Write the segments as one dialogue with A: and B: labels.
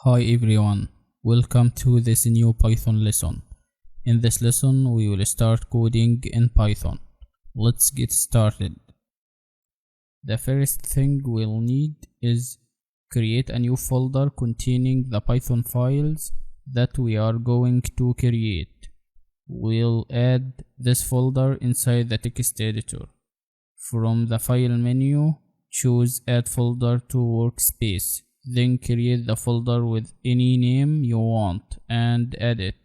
A: Hi everyone, welcome to this new Python lesson. In this lesson we will start coding in Python. Let's get started. The first thing we'll need is create a new folder containing the Python files that we are going to create. We'll add this folder inside the text editor. From the file menu, choose add folder to workspace. Then create the folder with any name you want and add it.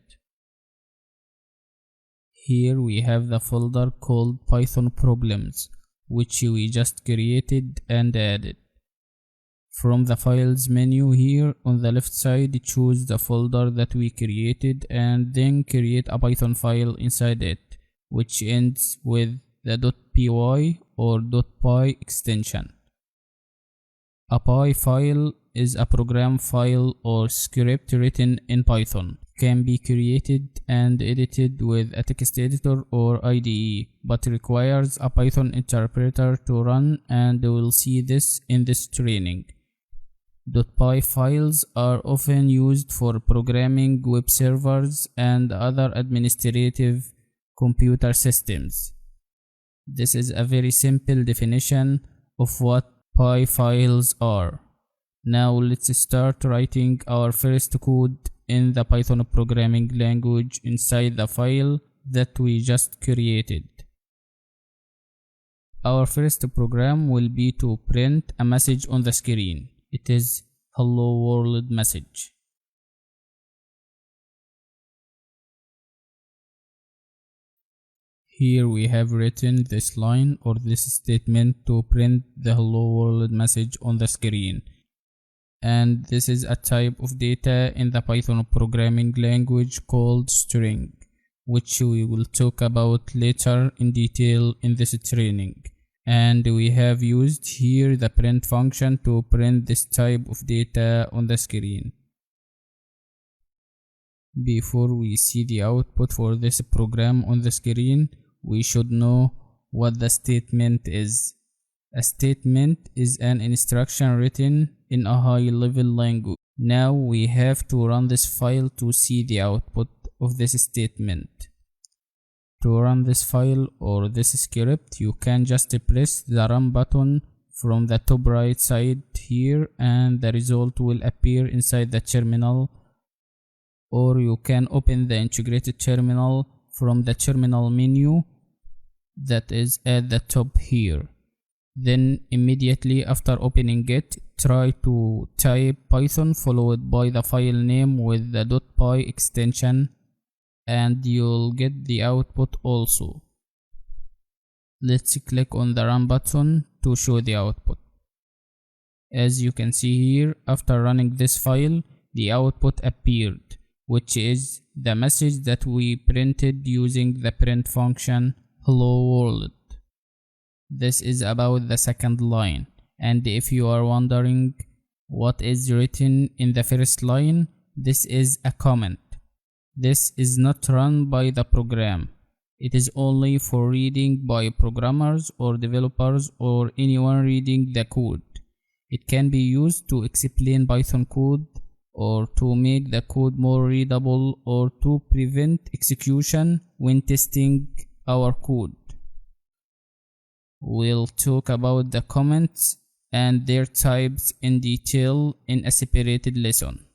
A: Here we have the folder called Python Problems, which we just created and added. From the Files menu here on the left side, choose the folder that we created and then create a Python file inside it, which ends with the .py or .py extension. A py file is a program file or script written in Python. It can be created and edited with a text editor or IDE, but requires a Python interpreter to run, and we'll see this in this training. .py files are often used for programming web servers and other administrative computer systems. This is a very simple definition of what py files are. Now let's start writing our first code in the Python programming language inside the file that we just created. Our first program will be to print a message on the screen. It is hello world message. Here we have written this line or this statement to print the hello world message on the screen. And this is a type of data in the Python programming language called string, which we will talk about later in detail in this training. And we have used here the print function to print this type of data on the screen. Before we see the output for this program on the screen, we should know what the statement is. A statement is an instruction written in a high-level language. Now we have to run this file to see the output of this statement. To run this file or this script, you can just press the run button from the top right side here, and the result will appear inside the terminal, or you can open the integrated terminal from the terminal menu that is at the top here. Then immediately after opening it, try to type Python followed by the file name with the .py extension, and you'll get the output also. Let's click on the run button to show the output. As you can see here, after running this file, the output appeared, which is the message that we printed using the print function hello world. This is about the second line, and if you are wondering what is written in the first line, this is a comment. This is not run by the program. It is only for reading by programmers or developers or anyone reading the code. It can be used to explain Python code, or to make the code more readable, or to prevent execution when testing our code. We'll talk about the comments and their types in detail in a separated lesson.